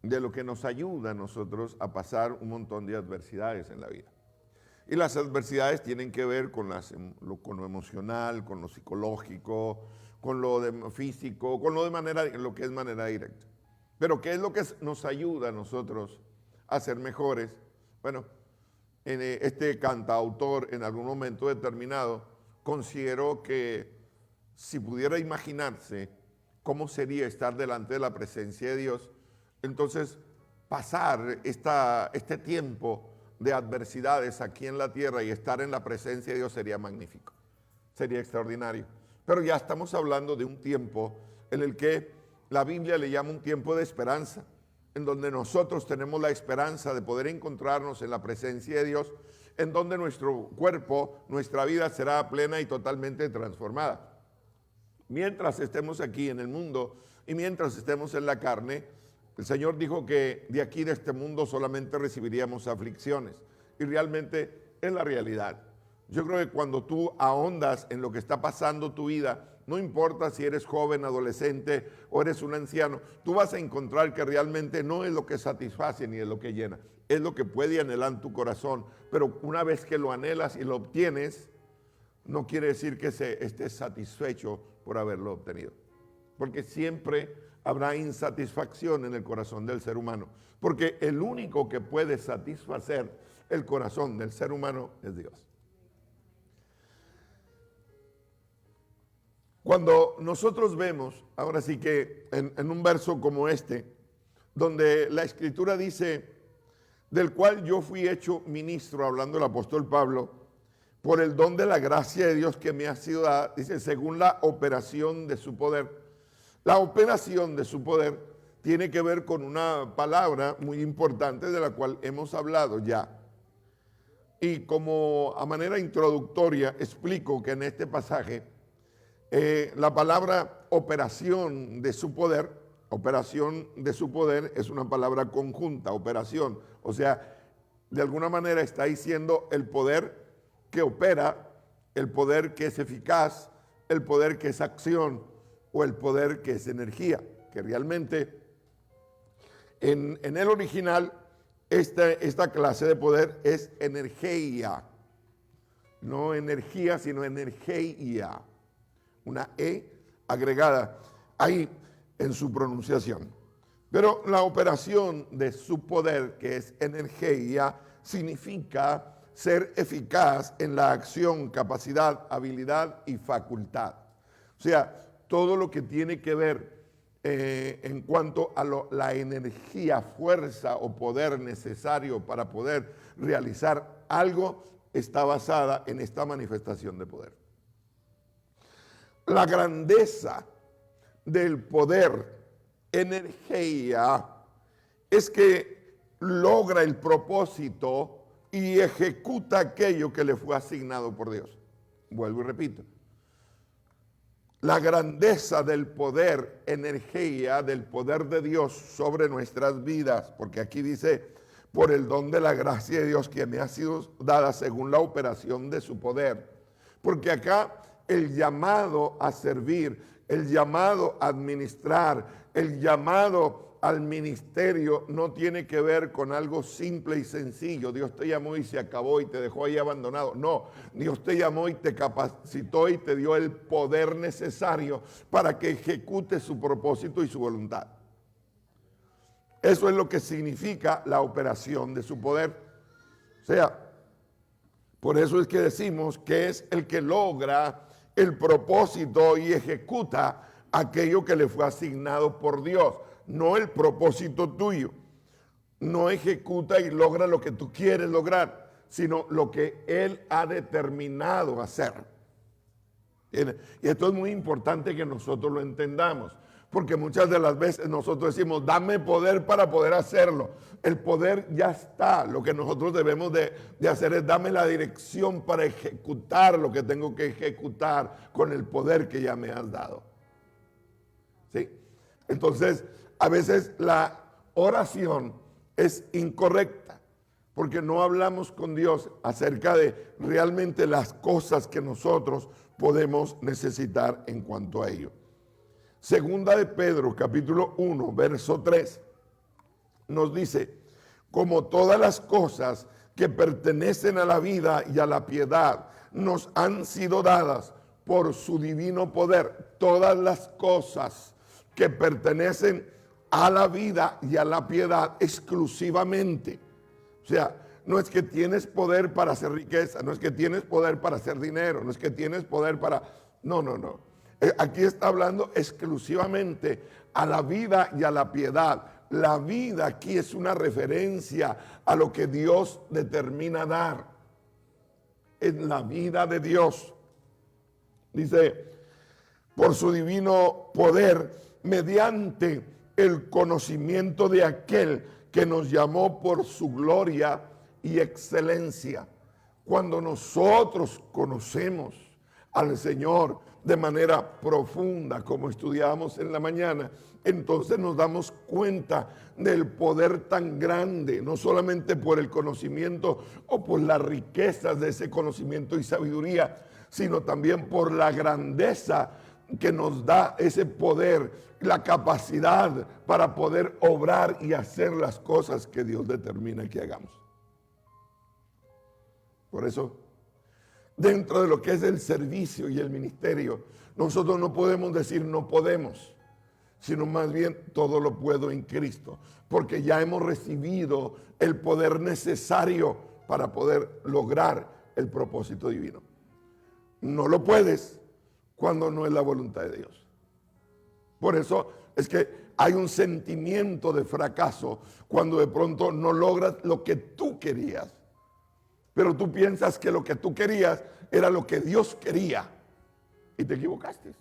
de lo que nos ayuda a nosotros a pasar un montón de adversidades en la vida. Y las adversidades tienen que ver con lo emocional, con lo psicológico, con lo físico, con lo que es manera directa. Pero ¿qué es lo que nos ayuda a nosotros a ser mejores? Bueno, este cantautor en algún momento determinado consideró que si pudiera imaginarse cómo sería estar delante de la presencia de Dios, entonces pasar este tiempo de adversidades aquí en la tierra y estar en la presencia de Dios sería magnífico, sería extraordinario. Pero ya estamos hablando de un tiempo en el que la Biblia le llama un tiempo de esperanza, en donde nosotros tenemos la esperanza de poder encontrarnos en la presencia de Dios, en donde nuestro cuerpo, nuestra vida será plena y totalmente transformada. Mientras estemos aquí en el mundo y mientras estemos en la carne, el Señor dijo que de aquí, de este mundo, solamente recibiríamos aflicciones. Y realmente es la realidad. Yo creo que cuando tú ahondas en lo que está pasando tu vida, no importa si eres joven, adolescente o eres un anciano, tú vas a encontrar que realmente no es lo que satisface ni es lo que llena, es lo que puede anhelar tu corazón. Pero una vez que lo anhelas y lo obtienes, no quiere decir que estés satisfecho por haberlo obtenido. Porque siempre habrá insatisfacción en el corazón del ser humano. Porque el único que puede satisfacer el corazón del ser humano es Dios. Cuando nosotros vemos, ahora sí que en un verso como este, donde la Escritura dice, del cual yo fui hecho ministro, hablando el apóstol Pablo, por el don de la gracia de Dios que me ha sido dada, dice, según la operación de su poder. La operación de su poder tiene que ver con una palabra muy importante de la cual hemos hablado ya. Y como a manera introductoria explico que en este pasaje la palabra operación de su poder es una palabra conjunta, operación. O sea, de alguna manera está diciendo el poder que opera, el poder que es eficaz, el poder que es acción o el poder que es energía, que realmente en el original esta clase de poder es energía, no energía sino energía, una E agregada ahí en su pronunciación. Pero la operación de su poder, que es energía, significa ser eficaz en la acción, capacidad, habilidad y facultad. O sea, todo lo que tiene que ver en cuanto a la energía, fuerza o poder necesario para poder realizar algo está basada en esta manifestación de poder. La grandeza del poder energía es que logra el propósito y ejecuta aquello que le fue asignado por Dios. Vuelvo y repito. La grandeza del poder energía, del poder de Dios sobre nuestras vidas, porque aquí dice, por el don de la gracia de Dios que me ha sido dada según la operación de su poder. Porque acá el llamado a servir, el llamado a administrar, el llamado al ministerio no tiene que ver con algo simple y sencillo. Dios te llamó y se acabó y te dejó ahí abandonado. No, Dios te llamó y te capacitó y te dio el poder necesario para que ejecute su propósito y su voluntad. Eso es lo que significa la operación de su poder. O sea, por eso es que decimos que es el que logra el propósito y ejecuta aquello que le fue asignado por Dios. No el propósito tuyo, no ejecuta y logra lo que tú quieres lograr, sino lo que Él ha determinado hacer. Y esto es muy importante que nosotros lo entendamos, porque muchas de las veces nosotros decimos, dame poder para poder hacerlo. El poder ya está, lo que nosotros debemos de hacer es dame la dirección para ejecutar lo que tengo que ejecutar con el poder que ya me has dado. ¿Sí? Entonces, a veces la oración es incorrecta porque no hablamos con Dios acerca de realmente las cosas que nosotros podemos necesitar en cuanto a ello. Segunda de Pedro, capítulo 1, verso 3. nos dice, como todas las cosas que pertenecen a la vida y a la piedad nos han sido dadas por su divino poder. Todas las cosas que pertenecen a la vida y a la piedad exclusivamente. O sea, no es que tienes poder para hacer riqueza, no es que tienes poder para hacer dinero, no es que tienes poder para... No. Aquí está hablando exclusivamente a la vida y a la piedad. La vida aquí es una referencia a lo que Dios determina dar. Es la vida de Dios. Dice, por su divino poder, mediante el conocimiento de aquel que nos llamó por su gloria y excelencia. Cuando nosotros conocemos al Señor de manera profunda, como estudiábamos en la mañana, entonces nos damos cuenta del poder tan grande, no solamente por el conocimiento o por las riquezas de ese conocimiento y sabiduría, sino también por la grandeza que nos da ese poder, la capacidad para poder obrar y hacer las cosas que Dios determina que hagamos. Por eso, dentro de lo que es el servicio y el ministerio, nosotros no podemos decir no podemos, sino más bien todo lo puedo en Cristo, porque ya hemos recibido el poder necesario para poder lograr el propósito divino. No lo puedes cuando no es la voluntad de Dios. Por eso es que hay un sentimiento de fracaso cuando de pronto no logras lo que tú querías. Pero tú piensas que lo que tú querías era lo que Dios quería y te equivocaste.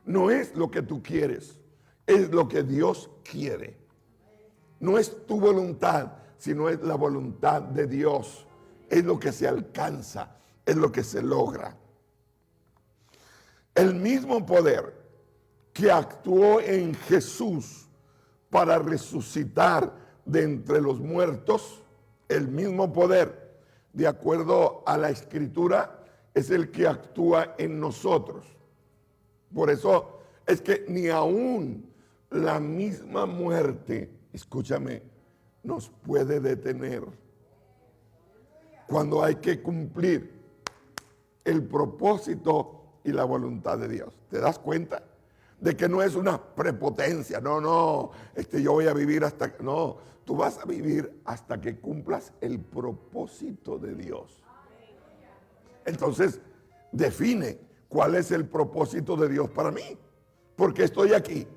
No es lo que tú quieres, es lo que Dios quiere. No es tu voluntad, sino es la voluntad de Dios. Es lo que se alcanza, es lo que se logra. El mismo poder que actuó en Jesús para resucitar de entre los muertos, el mismo poder, de acuerdo a la Escritura, es el que actúa en nosotros. Por eso es que ni aún la misma muerte, escúchame, nos puede detener cuando hay que cumplir el propósito y la voluntad de Dios. ¿Te das cuenta? De que no es una prepotencia, no, yo voy a vivir hasta... No, tú vas a vivir hasta que cumplas el propósito de Dios. Entonces, define cuál es el propósito de Dios para mí. ¿Por qué estoy aquí?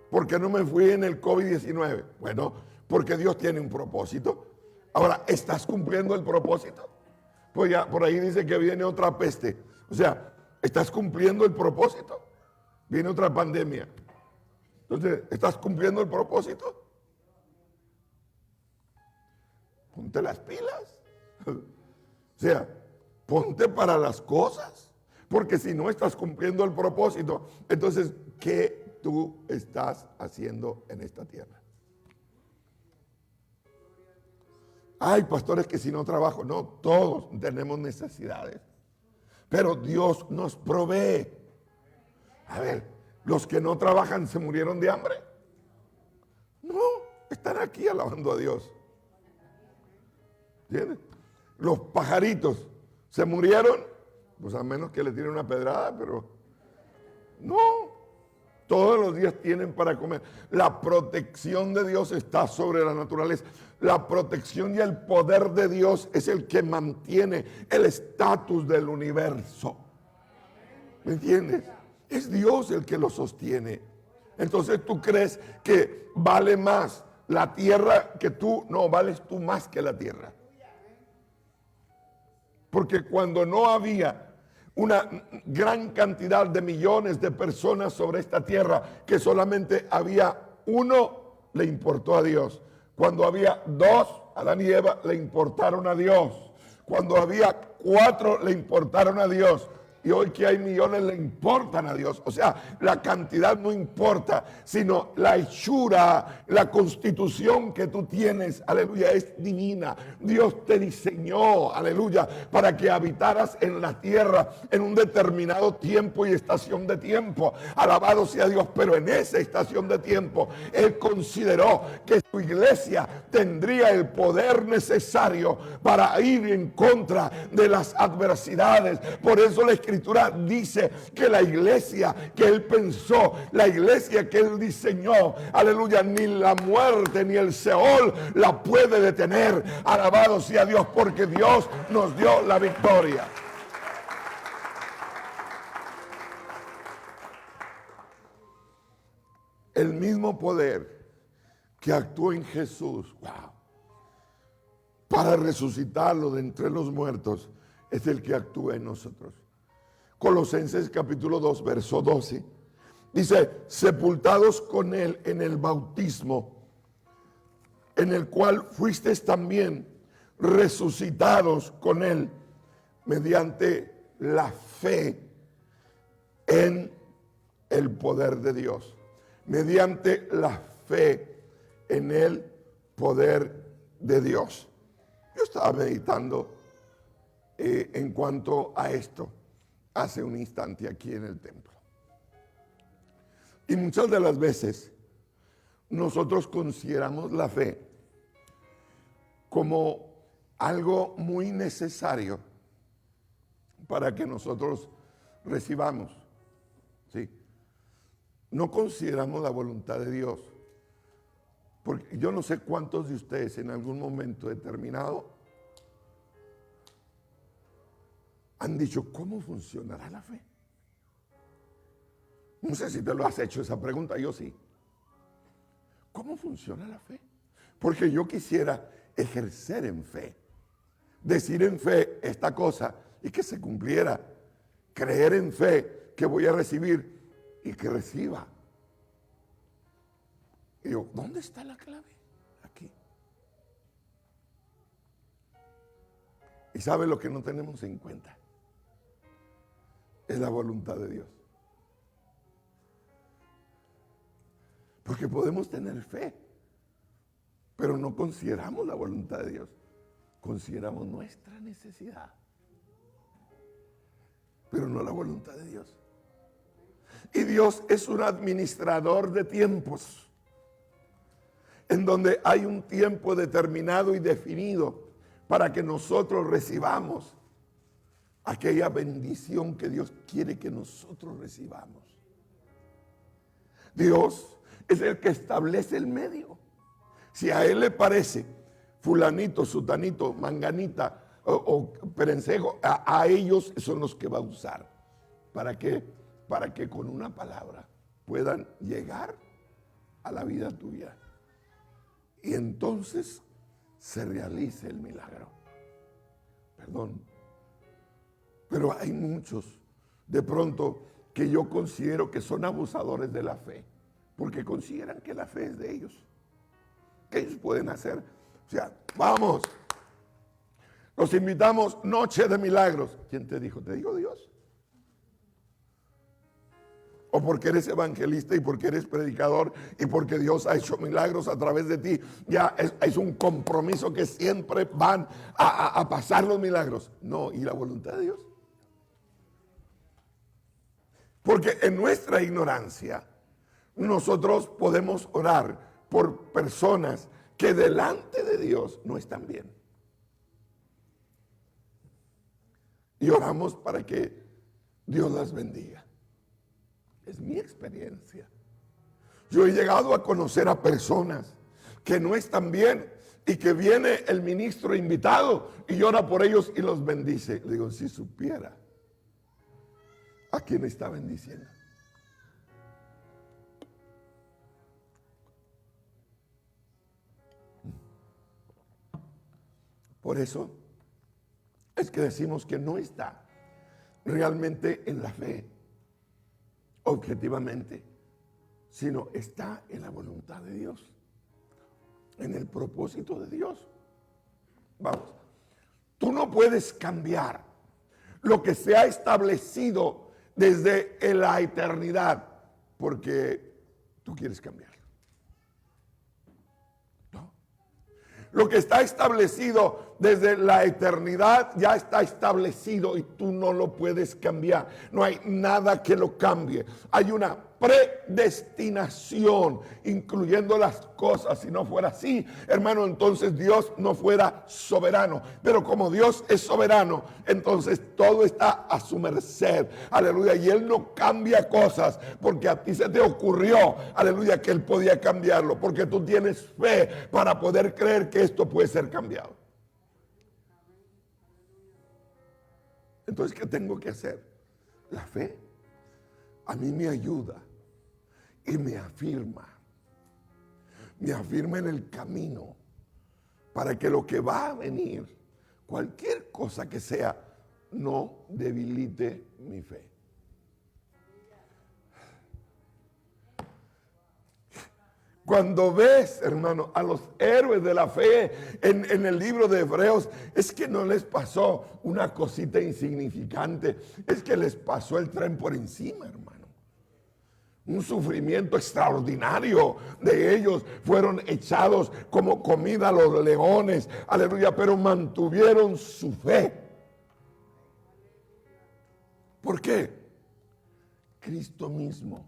¿Por qué no me fui en el COVID-19? Bueno, porque Dios tiene un propósito. Ahora, ¿estás cumpliendo el propósito? Pues ya por ahí dice que viene otra peste. O sea, ¿estás cumpliendo el propósito? Viene otra pandemia. Entonces, ¿estás cumpliendo el propósito? Ponte las pilas. O sea, ponte para las cosas. Porque si no estás cumpliendo el propósito, entonces, ¿qué tú estás haciendo en esta tierra? Hay pastores que si no trabajo, no, todos tenemos necesidades. Pero Dios nos provee. A ver, ¿los que no trabajan se murieron de hambre? No, están aquí alabando a Dios. ¿Entiendes? Los pajaritos se murieron, pues a menos que le tiren una pedrada, pero no, todos los días tienen para comer. La protección de Dios está sobre la naturaleza. La protección y el poder de Dios es el que mantiene el estatus del universo. ¿Me entiendes? Es Dios el que lo sostiene. Entonces tú crees que vale más la tierra que tú. No, vales tú más que la tierra. Porque cuando no había una gran cantidad de millones de personas sobre esta tierra, que solamente había uno, le importó a Dios. Cuando había dos, Adán y Eva le importaron a Dios. Cuando había 4, le importaron a Dios. Y hoy que hay millones le importan a Dios. O sea, la cantidad no importa, sino la hechura, la constitución que tú tienes, aleluya, es divina. Dios te diseñó, aleluya, para que habitaras en la tierra en un determinado tiempo y estación de tiempo. Alabado sea Dios, pero en esa estación de tiempo Él consideró que su iglesia tendría el poder necesario para ir en contra de las adversidades. Por eso la Escritura dice que la iglesia que Él pensó, la iglesia que Él diseñó, aleluya, ni la muerte ni el Seol la puede detener. Alabado sea Dios, porque Dios nos dio la victoria. El mismo poder que actuó en Jesús, wow, para resucitarlo de entre los muertos, es el que actúa en nosotros. Colosenses capítulo 2, verso 12, dice: sepultados con Él en el bautismo, en el cual fuisteis también resucitados con Él, mediante la fe en el poder de Dios. Mediante la fe en el poder de Dios. Yo estaba meditando en cuanto a esto hace un instante aquí en el templo. Y muchas de las veces nosotros consideramos la fe como algo muy necesario para que nosotros recibamos. ¿Sí? No consideramos la voluntad de Dios. Porque yo no sé cuántos de ustedes en algún momento determinado han dicho: ¿cómo funcionará la fe? No sé si te lo has hecho esa pregunta, yo sí. ¿Cómo funciona la fe? Porque yo quisiera ejercer en fe, decir en fe esta cosa y que se cumpliera, creer en fe que voy a recibir y que reciba. Y yo, ¿dónde está la clave? Aquí. ¿Y sabe lo que no tenemos en cuenta? Es la voluntad de Dios. Porque podemos tener fe, pero no consideramos la voluntad de Dios. Consideramos nuestra necesidad, pero no la voluntad de Dios. Y Dios es un administrador de tiempos, en donde hay un tiempo determinado y definido para que nosotros recibamos aquella bendición que Dios quiere que nosotros recibamos. Dios es el que establece el medio. Si a Él le parece fulanito, sutanito, manganita o perencejo, a ellos son los que va a usar. ¿Para qué? Para que con una palabra puedan llegar a la vida tuya. Y entonces se realice el milagro. Perdón. Pero hay muchos, de pronto, que yo considero que son abusadores de la fe, porque consideran que la fe es de ellos, que ellos pueden hacer. O sea, vamos, los invitamos, noche de milagros. ¿Quién te dijo? ¿Te dijo Dios? O porque eres evangelista y porque eres predicador y porque Dios ha hecho milagros a través de ti, ya es un compromiso que siempre van a pasar los milagros. No, ¿y la voluntad de Dios? Porque en nuestra ignorancia nosotros podemos orar por personas que delante de Dios no están bien. Y oramos para que Dios las bendiga. Es mi experiencia. Yo he llegado a conocer a personas que no están bien y que viene el ministro invitado y ora por ellos y los bendice. Le digo, si supiera a quién está bendiciendo. Por eso es que decimos que no está realmente en la fe, objetivamente, sino está en la voluntad de Dios, en el propósito de Dios. Vamos, tú no puedes cambiar lo que se ha establecido desde la eternidad, porque tú quieres cambiarlo. ¿No? Lo que está establecido desde la eternidad ya está establecido y tú no lo puedes cambiar. No hay nada que lo cambie. Hay una predestinación, incluyendo las cosas. Si no fuera así, hermano, entonces Dios no fuera soberano. Pero como Dios es soberano, entonces todo está a su merced. Aleluya. Y Él no cambia cosas porque a ti se te ocurrió, aleluya, que Él podía cambiarlo. Porque tú tienes fe para poder creer que esto puede ser cambiado. Entonces, ¿qué tengo que hacer? La fe a mí me ayuda y me afirma en el camino para que lo que va a venir, cualquier cosa que sea, no debilite mi fe. Cuando ves, hermano, a los héroes de la fe en el libro de Hebreos, es que no les pasó una cosita insignificante, es que les pasó el tren por encima, hermano. Un sufrimiento extraordinario de ellos. Fueron echados como comida a los leones, aleluya, pero mantuvieron su fe. ¿Por qué? Cristo mismo,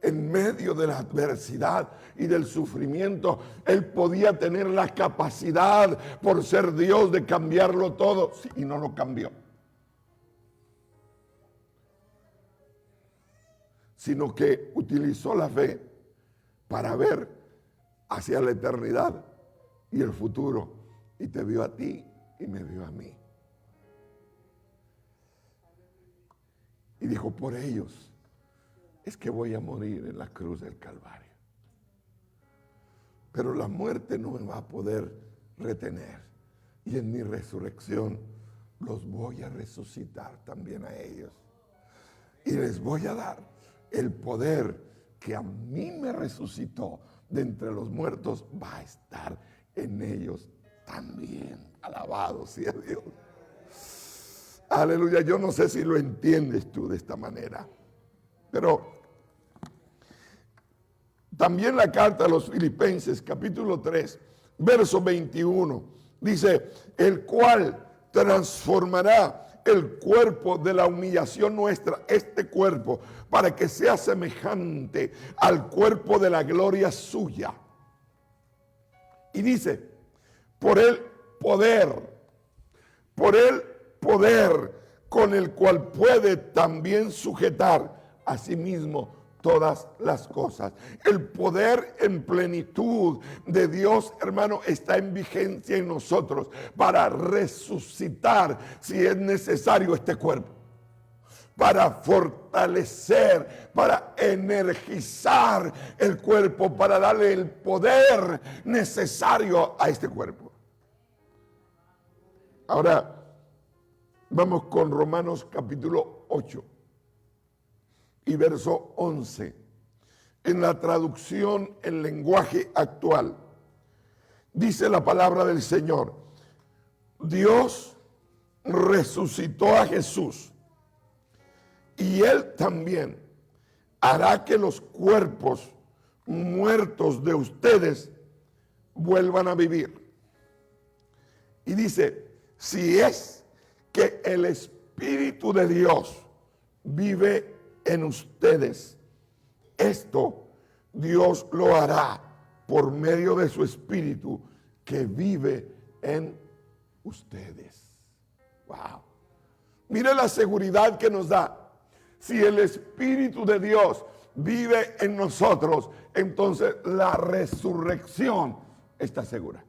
en medio de la adversidad y del sufrimiento, Él podía tener la capacidad, por ser Dios, de cambiarlo todo, y no lo cambió. Sino que utilizó la fe para ver hacia la eternidad y el futuro, y te vio a ti y me vio a mí. Y dijo, por ellos es que voy a morir en la cruz del Calvario. Pero la muerte no me va a poder retener. Y en mi resurrección los voy a resucitar también a ellos. Y les voy a dar el poder que a mí me resucitó de entre los muertos, va a estar en ellos también. Alabado sea Dios. Aleluya. Yo no sé si lo entiendes tú de esta manera. Pero también la carta a los Filipenses, capítulo 3, verso 21, dice, el cual transformará el cuerpo de la humillación nuestra, este cuerpo, para que sea semejante al cuerpo de la gloria suya. Y dice, por el poder con el cual puede también sujetar a sí mismo todas las cosas. El poder en plenitud de Dios, hermano, está en vigencia en nosotros para resucitar, si es necesario, este cuerpo, para fortalecer, para energizar el cuerpo, para darle el poder necesario a este cuerpo. Ahora vamos con Romanos capítulo 8 y verso 11. En la traducción en lenguaje actual, dice la palabra del Señor: Dios resucitó a Jesús y Él también hará que los cuerpos muertos de ustedes vuelvan a vivir. Y dice, si es que el Espíritu de Dios vive en ustedes, esto Dios lo hará por medio de su Espíritu que vive en ustedes. Wow. Mire la seguridad que nos da. Si el Espíritu de Dios vive en nosotros, entonces la resurrección está segura.